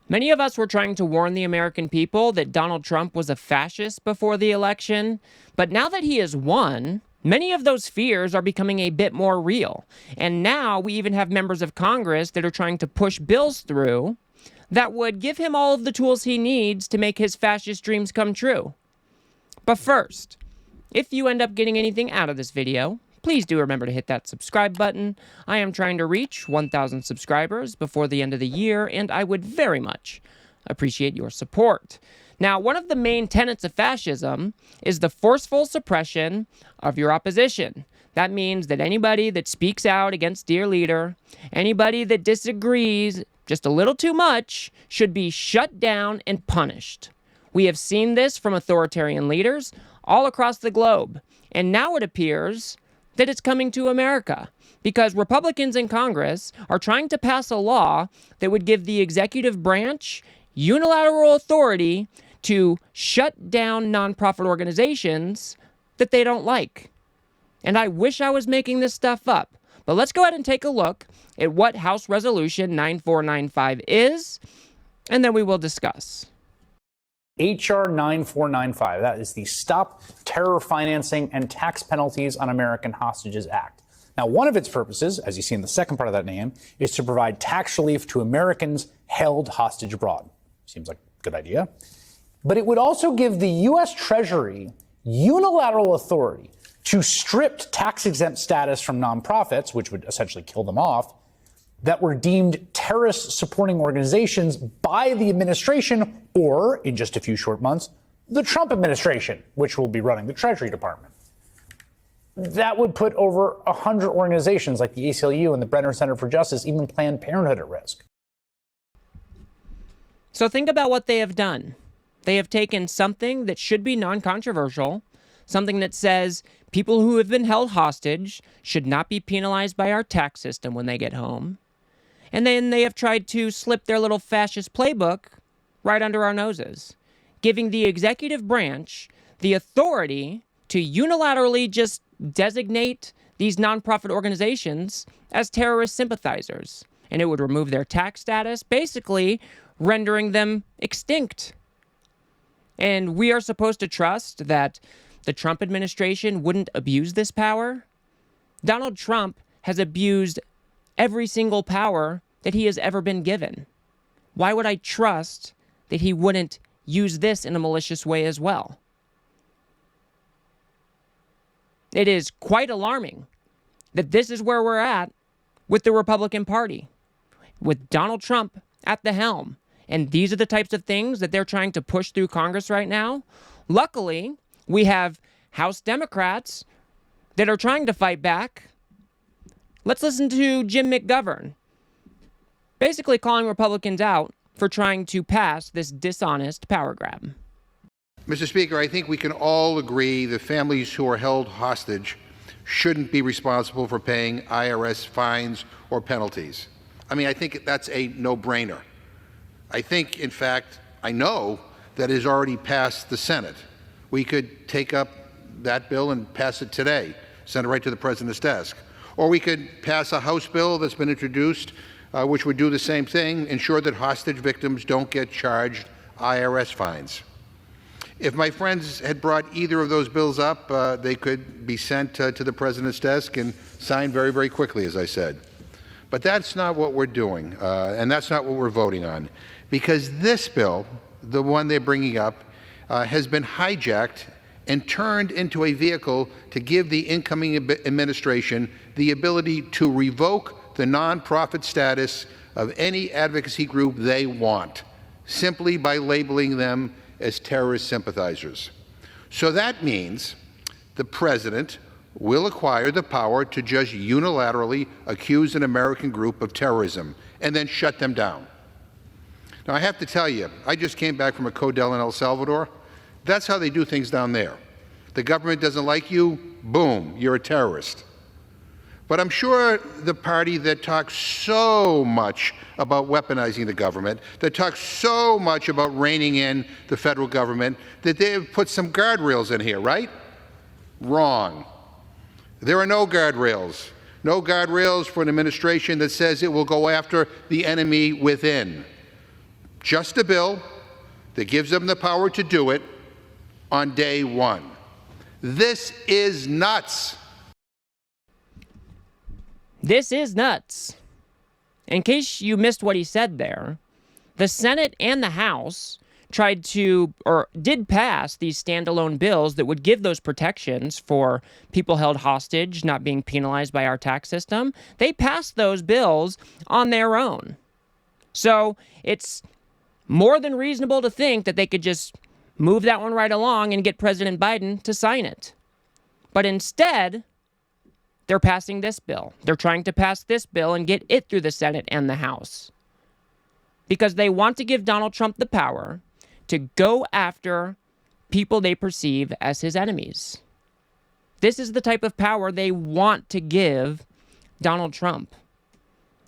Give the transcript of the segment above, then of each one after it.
Many of us were trying to warn the American people that Donald Trump was a fascist before the election, but now that he has won, many of those fears are becoming a bit more real. And now we even have members of Congress that are trying to push bills through that would give him all of the tools he needs to make his fascist dreams come true. But first, if you end up getting anything out of this video, please do remember to hit that subscribe button. I am trying to reach 1,000 subscribers before the end of the year, and I would very much appreciate your support. Now, one of the main tenets of fascism is the forceful suppression of your opposition. That means that anybody that speaks out against their leader, anybody that disagrees just a little too much, should be shut down and punished. We have seen this from authoritarian leaders all across the globe, and now it appears that it's coming to America because Republicans in Congress are trying to pass a law that would give the executive branch unilateral authority to shut down nonprofit organizations that they don't like. And I wish I was making this stuff up, but let's go ahead and take a look at what House Resolution 9495 is, and then we will discuss. H.R. 9495, that is the Stop Terror Financing and Tax Penalties on American Hostages Act. Now, one of its purposes, as you see in the second part of that name, is to provide tax relief to Americans held hostage abroad. Seems like a good idea. But it would also give the U.S. Treasury unilateral authority to strip tax-exempt status from nonprofits, which would essentially kill them off, that were deemed terrorist-supporting organizations by the administration or, in just a few short months, the Trump administration, which will be running the Treasury Department. That would put over 100 organizations like the ACLU and the Brenner Center for Justice, even Planned Parenthood, at risk. So think about what they have done. They have taken something that should be non-controversial, something that says people who have been held hostage should not be penalized by our tax system when they get home. And then they have tried to slip their little fascist playbook right under our noses, giving the executive branch the authority to unilaterally just designate these nonprofit organizations as terrorist sympathizers. And it would remove their tax status, basically rendering them extinct. And we are supposed to trust that the Trump administration wouldn't abuse this power? Donald Trump has abused every single power that he has ever been given. Why would I trust that he wouldn't use this in a malicious way as well? It is quite alarming that this is where we're at with the Republican Party, with Donald Trump at the helm. And these are the types of things that they're trying to push through Congress right now. Luckily, we have House Democrats that are trying to fight back. Let's listen to Jim McGovern, basically calling Republicans out for trying to pass this dishonest power grab. Mr. Speaker, I think we can all agree that families who are held hostage shouldn't be responsible for paying IRS fines or penalties. I mean, I think that's a no-brainer. I think, in fact, I know that it has already passed the Senate. We could take up that bill and pass it today, send it right to the President's desk. Or we could pass a House bill that's been introduced, which would do the same thing, ensure that hostage victims don't get charged IRS fines. If my friends had brought either of those bills up, they could be sent to the President's desk and signed very, very quickly, as I said. But that's not what we're doing, and that's not what we're voting on. Because this bill, the one they're bringing up, has been hijacked and turned into a vehicle to give the incoming administration the ability to revoke the nonprofit status of any advocacy group they want, simply by labeling them as terrorist sympathizers. So that means the President will acquire the power to just unilaterally accuse an American group of terrorism and then shut them down. Now, I have to tell you, I just came back from a CODEL in El Salvador. That's how they do things down there. The government doesn't like you, boom, you're a terrorist. But I'm sure the party that talks so much about weaponizing the government, that talks so much about reining in the federal government, that they've put some guardrails in here, right? Wrong. There are no guardrails. No guardrails for an administration that says it will go after the enemy within. just a bill that gives them the power to do it on day one. This is nuts. This is nuts. In case you missed what he said there, the Senate and the House tried to, or did pass, these standalone bills that would give those protections for people held hostage not being penalized by our tax system. They passed those bills on their own. So it's more than reasonable to think that they could just move that one right along and get President Biden to sign it. But instead, they're passing this bill. They're trying to pass this bill and get it through the Senate and the House because they want to give Donald Trump the power to go after people they perceive as his enemies. This is the type of power they want to give Donald Trump.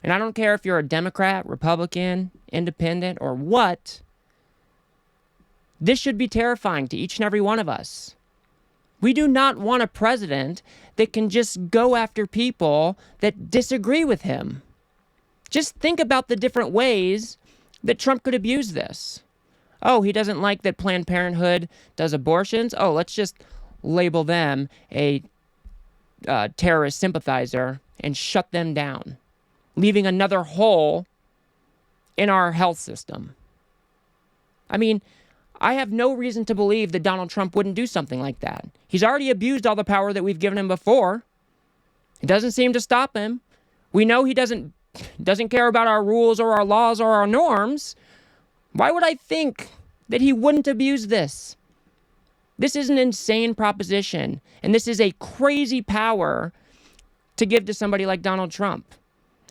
And I don't care if you're a Democrat, Republican, Independent, or what. This should be terrifying to each and every one of us. We do not want a president that can just go after people that disagree with him. Just think about the different ways that Trump could abuse this. Oh, he doesn't like that Planned Parenthood does abortions. Oh, let's just label them a terrorist sympathizer and shut them down, leaving another hole in our health system. I mean, I have no reason to believe that Donald Trump wouldn't do something like that. He's already abused all the power that we've given him before. It doesn't seem to stop him. We know he doesn't care about our rules or our laws or our norms. Why would I think that he wouldn't abuse this? This is an insane proposition, and this is a crazy power to give to somebody like Donald Trump.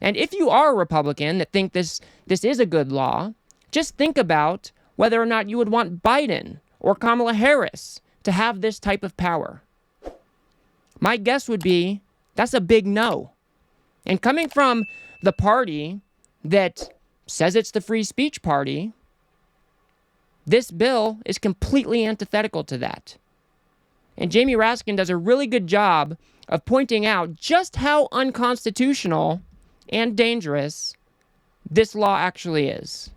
And if you are a Republican that think this is a good law, just think about whether or not you would want Biden or Kamala Harris to have this type of power. My guess would be that's a big no. And coming from the party that says it's the free speech party, this bill is completely antithetical to that. And Jamie Raskin does a really good job of pointing out just how unconstitutional and dangerous this law actually is.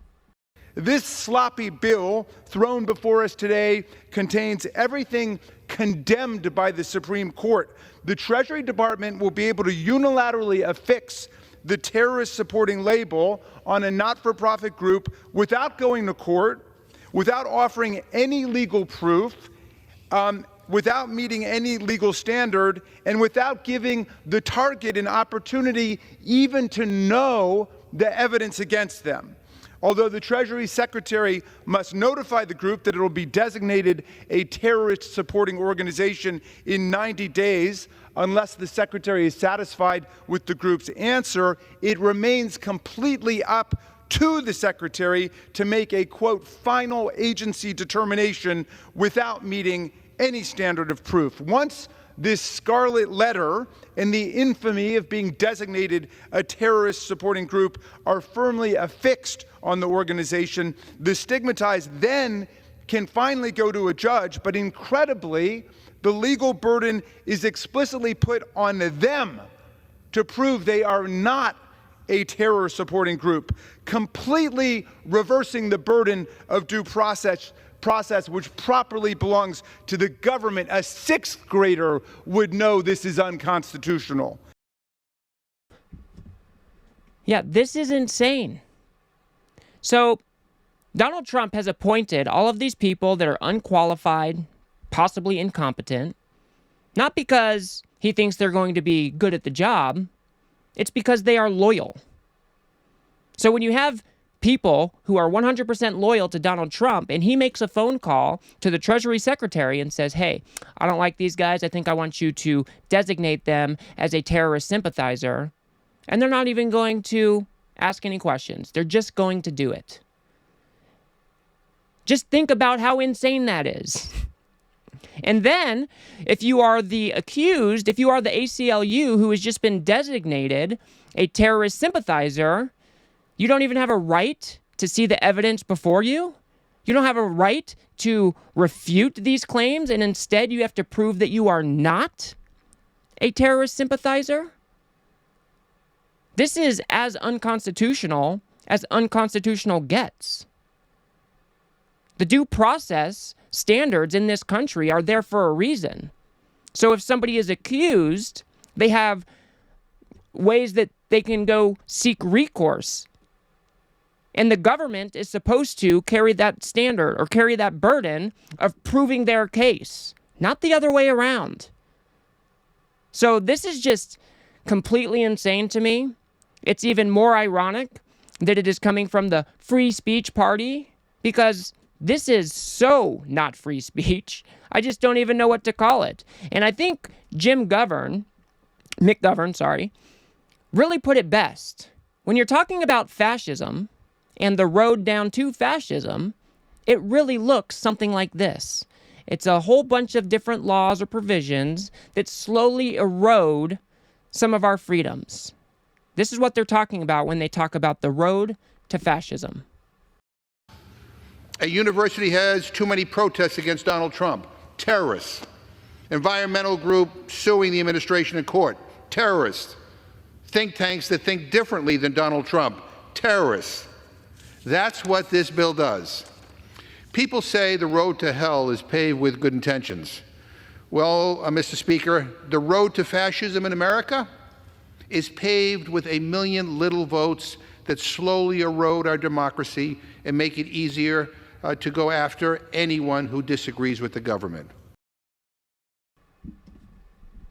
This sloppy bill thrown before us today contains everything condemned by the Supreme Court. The Treasury Department will be able to unilaterally affix the terrorist supporting label on a not-for-profit group without going to court, without offering any legal proof, without meeting any legal standard, and without giving the target an opportunity even to know the evidence against them. Although the Treasury Secretary must notify the group that it will be designated a terrorist supporting organization in 90 days, unless the Secretary is satisfied with the group's answer, it remains completely up to the Secretary to make a, quote, final agency determination without meeting any standard of proof. Once this scarlet letter and the infamy of being designated a terrorist supporting group are firmly affixed on the organization, the stigmatized then can finally go to a judge, but incredibly, the legal burden is explicitly put on them to prove they are not a terror supporting group, completely reversing the burden of due process which properly belongs to the government. A sixth grader would know this is unconstitutional. Yeah, this is insane. So Donald Trump has appointed all of these people that are unqualified, possibly incompetent, not because he thinks they're going to be good at the job. It's because they are loyal. So when you have people who are 100% loyal to Donald Trump and he makes a phone call to the Treasury Secretary and says, hey, I don't like these guys. I think I want you to designate them as a terrorist sympathizer. And they're not even going to ask any questions. They're just going to do it. Just think about how insane that is. And then, if you are the accused, if you are the ACLU who has just been designated a terrorist sympathizer, you don't even have a right to see the evidence before you. You don't have a right to refute these claims, and instead you have to prove that you are not a terrorist sympathizer. This is as unconstitutional gets. The due process standards in this country are there for a reason. So if somebody is accused, they have ways that they can go seek recourse. And the government is supposed to carry that standard or carry that burden of proving their case, not the other way around. So this is just completely insane to me. It's even more ironic that it is coming from the free speech party, because this is so not free speech. I just don't even know what to call it. And I think McGovern, really put it best. When you're talking about fascism and the road down to fascism, it really looks something like this. It's a whole bunch of different laws or provisions that slowly erode some of our freedoms. This is what they're talking about when they talk about the road to fascism. A university has too many protests against Donald Trump. Terrorists. Environmental group suing the administration in court. Terrorists. Think tanks that think differently than Donald Trump. Terrorists. That's what this bill does. People say the road to hell is paved with good intentions. Well, Mr. Speaker, the road to fascism in America is paved with 1 million little votes that slowly erode our democracy and make it easier to go after anyone who disagrees with the government.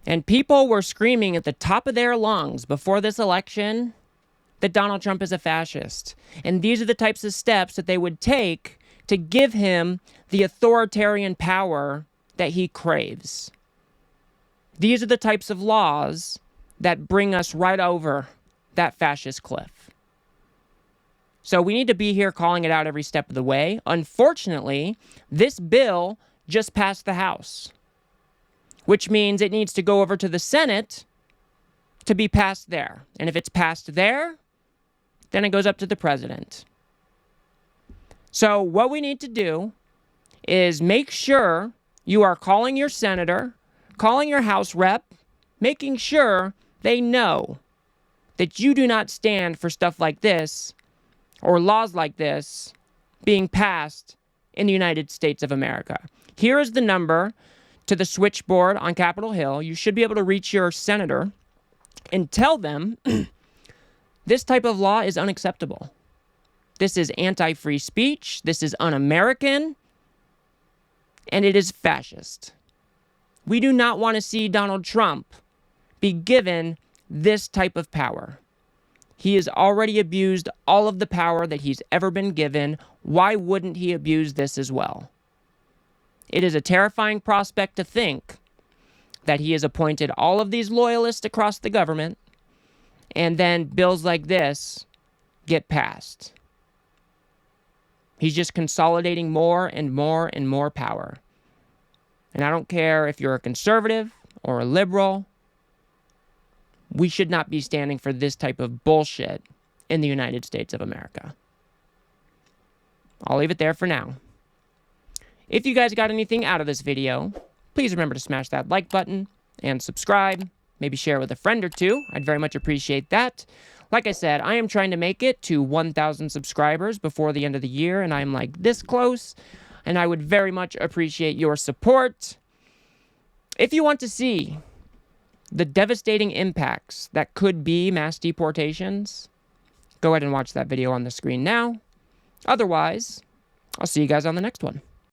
And people were screaming at the top of their lungs before this election that Donald Trump is a fascist. And these are the types of steps that they would take to give him the authoritarian power that he craves. These are the types of laws that bring us right over that fascist cliff. So we need to be here calling it out every step of the way. Unfortunately, this bill just passed the House, which means it needs to go over to the Senate to be passed there. And if it's passed there, then it goes up to the president. So what we need to do is make sure you are calling your senator, calling your House rep, making sure they know that you do not stand for stuff like this or laws like this being passed in the United States of America. Here is the number to the switchboard on Capitol Hill. You should be able to reach your senator and tell them this type of law is unacceptable. This is anti-free speech. This is un-American. And it is fascist. We do not want to see Donald Trump be given this type of power. He has already abused all of the power that he's ever been given. Why wouldn't he abuse this as well? It is a terrifying prospect to think that he has appointed all of these loyalists across the government, and then bills like this get passed. He's just consolidating more and more and more power. And I don't care if you're a conservative or a liberal, we should not be standing for this type of bullshit in the United States of America. I'll leave it there for now. If you guys got anything out of this video, please remember to smash that like button and subscribe. Maybe share with a friend or two. I'd very much appreciate that. Like I said, I am trying to make it to 1,000 subscribers before the end of the year, and I'm like this close, and I would very much appreciate your support. If you want to see the devastating impacts that could be mass deportations, go ahead and watch that video on the screen now. Otherwise, I'll see you guys on the next one.